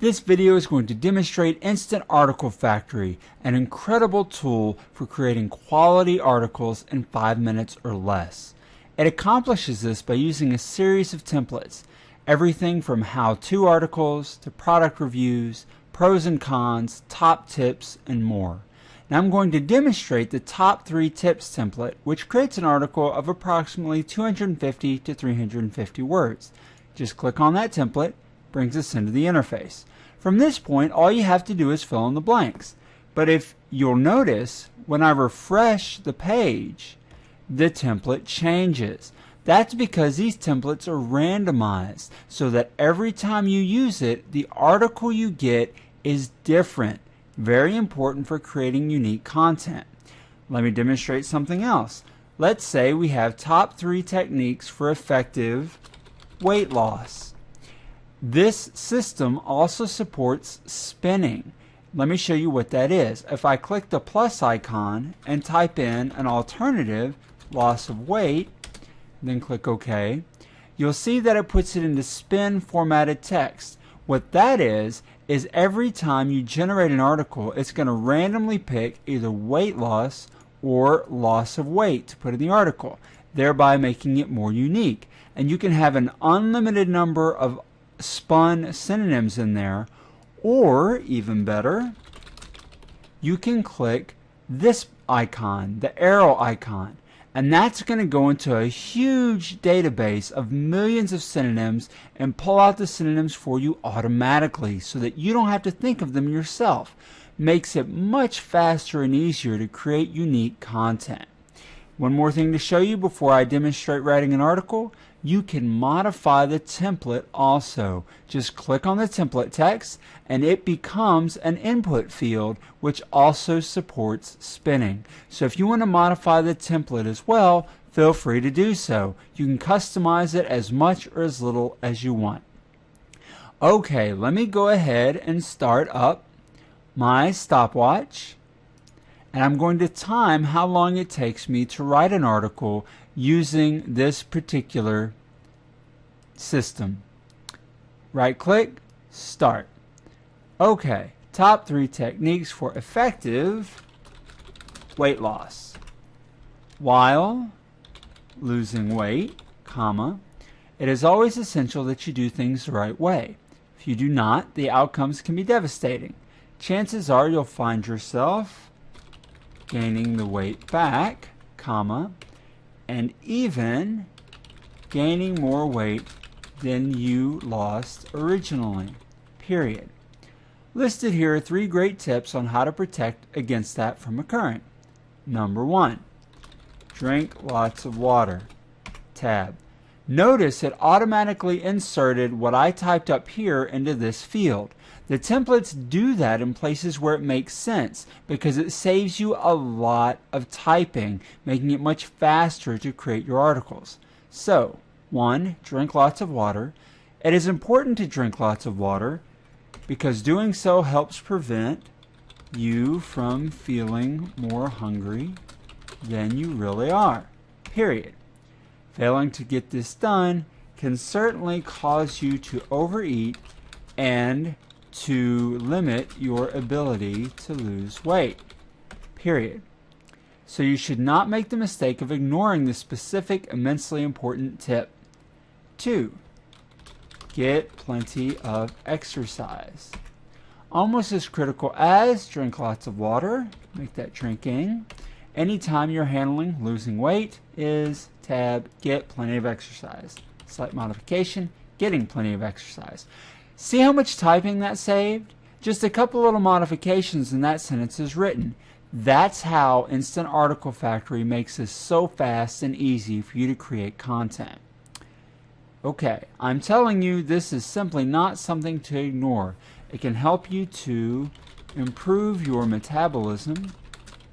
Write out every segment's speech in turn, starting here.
This video is going to demonstrate Instant Article Factory, an incredible tool for creating quality articles in 5 minutes or less. It accomplishes this by using a series of templates, everything from how-to articles to product reviews, pros and cons, top tips, and more. Now I'm going to demonstrate the top 3 tips template, which creates an article of approximately 250 to 350 words. Just click on that template, brings us into the interface. From this point, all you have to do is fill in the blanks. But if you'll notice, when I refresh the page, the template changes. That's because these templates are randomized, so that every time you use it, the article you get is different. Very important for creating unique content. Let me demonstrate something else. Let's say we have top 3 techniques for effective weight loss. This system also supports spinning. Let me show you what that is. If I click the plus icon and type in an alternative, loss of weight, then click OK, you'll see that it puts it into spin formatted text. What that is every time you generate an article, it's going to randomly pick either weight loss or loss of weight to put in the article, thereby making it more unique. And you can have an unlimited number of spun synonyms in there, or even better, you can click this icon, the arrow icon, and that's going to go into a huge database of millions of synonyms and pull out the synonyms for you automatically so that you don't have to think of them yourself. Makes it much faster and easier to create unique content. One more thing to show you before I demonstrate writing an article. You can modify the template also. Just click on the template text and it becomes an input field, which also supports spinning. So if you want to modify the template as well, feel free to do so. You can customize it as much or as little as you want. Okay, let me go ahead and start up my stopwatch. And I'm going to time how long it takes me to write an article using this particular system. Right click, start. Okay, top 3 techniques for effective weight loss. While losing weight, comma, it is always essential that you do things the right way. If you do not, the outcomes can be devastating. Chances are you'll find yourself gaining the weight back, comma, and even gaining more weight than you lost originally, period. Listed here are 3 great tips on how to protect against that from occurring. Number 1, drink lots of water, tab. Notice it automatically inserted what I typed up here into this field. The templates do that in places where it makes sense because it saves you a lot of typing, making it much faster to create your articles. So, 1, drink lots of water. It is important to drink lots of water because doing so helps prevent you from feeling more hungry than you really are, period. Failing to get this done can certainly cause you to overeat and to limit your ability to lose weight, period. So you should not make the mistake of ignoring this specific, immensely important tip. 2, get plenty of exercise. Almost as critical as drink lots of water, make that drinking. Anytime you're handling losing weight is tab, get plenty of exercise. Slight modification, getting plenty of exercise. See how much typing that saved? Just a couple little modifications and that sentence is written. That's how Instant Article Factory makes this so fast and easy for you to create content. Okay, I'm telling you this is simply not something to ignore. It can help you to improve your metabolism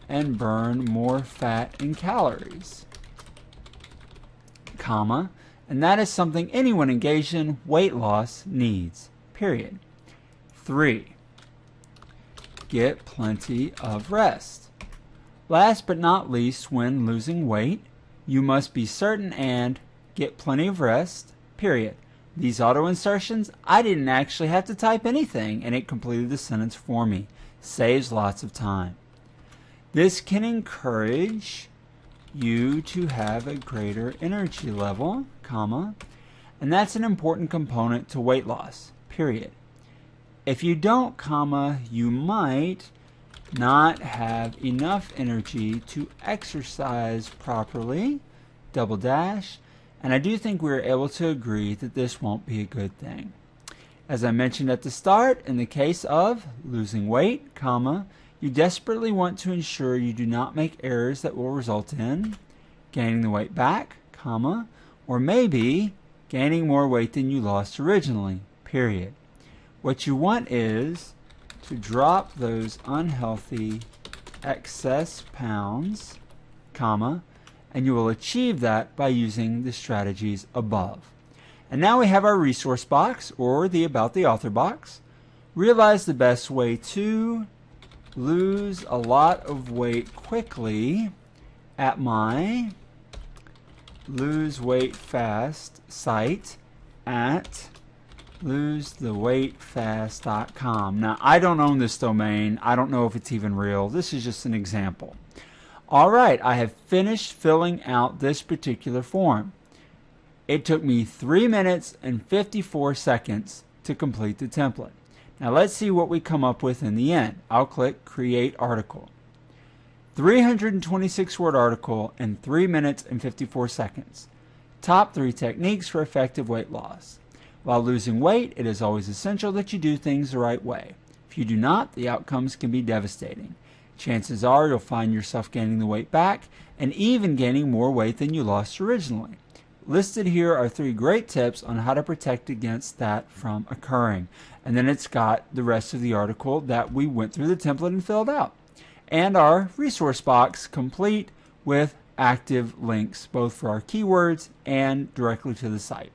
and burn more fat and calories, comma, and that is something anyone engaged in weight loss needs, period. 3, get plenty of rest. Last but not least, when losing weight, you must be certain and get plenty of rest, period. these auto insertions, I didn't actually have to type anything and it completed the sentence for me. Saves lots of time. This can encourage you to have a greater energy level, comma, and that's an important component to weight loss, period. If you don't, comma, you might not have enough energy to exercise properly, double dash, and I do think we're able to agree that this won't be a good thing. As I mentioned at the start, in the case of losing weight, comma, you desperately want to ensure you do not make errors that will result in gaining the weight back, comma, or maybe gaining more weight than you lost originally, period. What you want is to drop those unhealthy excess pounds, comma, and you will achieve that by using the strategies above. And now we have our resource box, or the About the Author box. Realize the best way to lose a lot of weight quickly at my Lose Weight Fast site at losetheweightfast.com. Now, I don't own this domain. I don't know if it's even real. This is just an example. All right, I have finished filling out this particular form. It took me 3 minutes and 54 seconds to complete the template. Now let's see what we come up with in the end. I'll click Create Article. 326 word article in 3 minutes and 54 seconds. Top 3 techniques for effective weight loss. While losing weight, it is always essential that you do things the right way. If you do not, the outcomes can be devastating. Chances are you'll find yourself gaining the weight back and even gaining more weight than you lost originally. Listed here are 3 great tips on how to protect against that from occurring. And then it's got the rest of the article that we went through the template and filled out. And our resource box complete with active links, both for our keywords and directly to the site.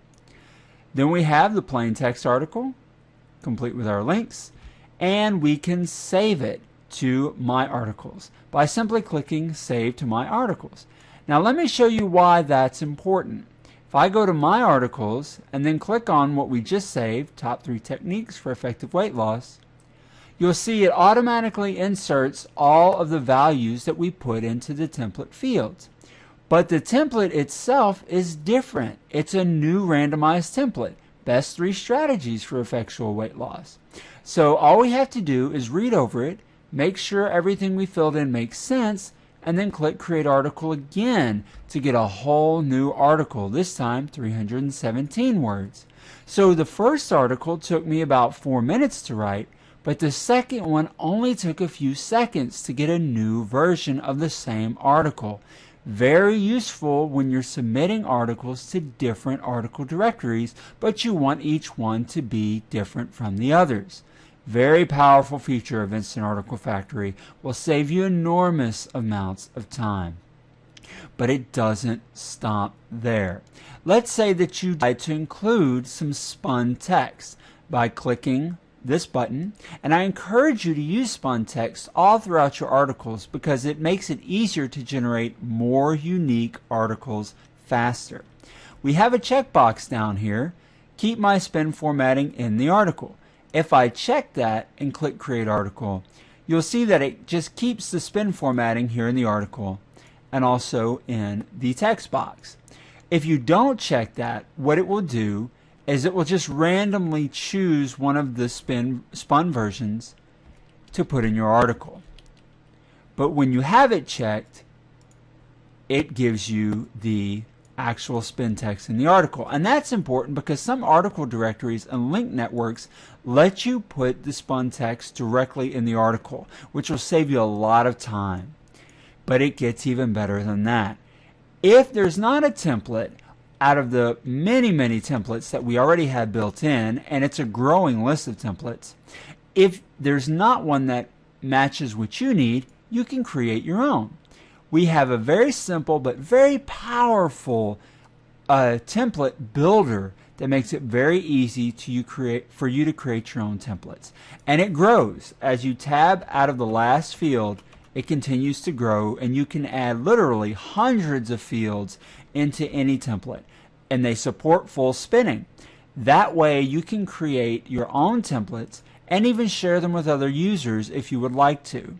Then we have the plain text article, complete with our links, and we can save it to My Articles by simply clicking Save to My Articles. Now let me show you why that's important. If I go to My Articles and then click on what we just saved, Top 3 Techniques for Effective Weight Loss, you'll see it automatically inserts all of the values that we put into the template fields. But the template itself is different. It's a new randomized template. Best 3 strategies for effectual weight loss. So all we have to do is read over it, make sure everything we filled in makes sense, and then click Create Article again to get a whole new article, this time 317 words. So the first article took me about 4 minutes to write, but the second one only took a few seconds to get a new version of the same article. Very useful when you're submitting articles to different article directories, but you want each one to be different from the others. Very powerful feature of Instant Article Factory. Will save you enormous amounts of time. But it doesn't stop there. Let's say that you decide to include some spun text by clicking this button, and I encourage you to use spun text all throughout your articles because it makes it easier to generate more unique articles faster. We have a checkbox down here, keep my spin formatting in the article. If I check that and click Create Article, you'll see that it just keeps the spin formatting here in the article and also in the text box. If you don't check that, what it will do is it will just randomly choose one of the spun versions to put in your article. But when you have it checked, it gives you the actual spin text in the article. And that's important because some article directories and link networks let you put the spun text directly in the article, which will save you a lot of time. But it gets even better than that. If there's not a template out of the many templates that we already have built in, and it's a growing list of templates, if there's not one that matches what you need, you can create your own. We have a very simple but very powerful template builder that makes it very easy for you to create your own templates. And it grows. As you tab out of the last field, it continues to grow, and you can add literally hundreds of fields into any template. And they support full spinning. That way you can create your own templates and even share them with other users if you would like to.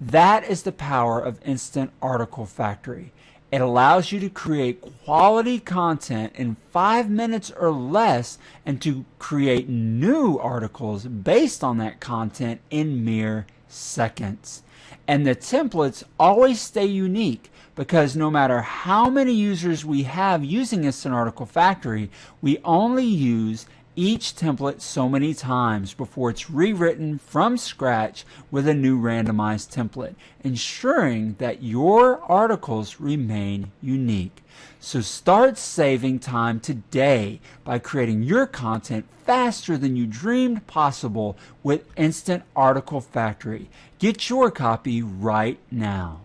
That is the power of Instant Article Factory. It allows you to create quality content in 5 minutes or less and to create new articles based on that content in mere seconds. And the templates always stay unique because no matter how many users we have using Instant Article Factory, we only use each template so many times before it's rewritten from scratch with a new randomized template, ensuring that your articles remain unique. So start saving time today by creating your content faster than you dreamed possible with Instant Article Factory. Get your copy right now.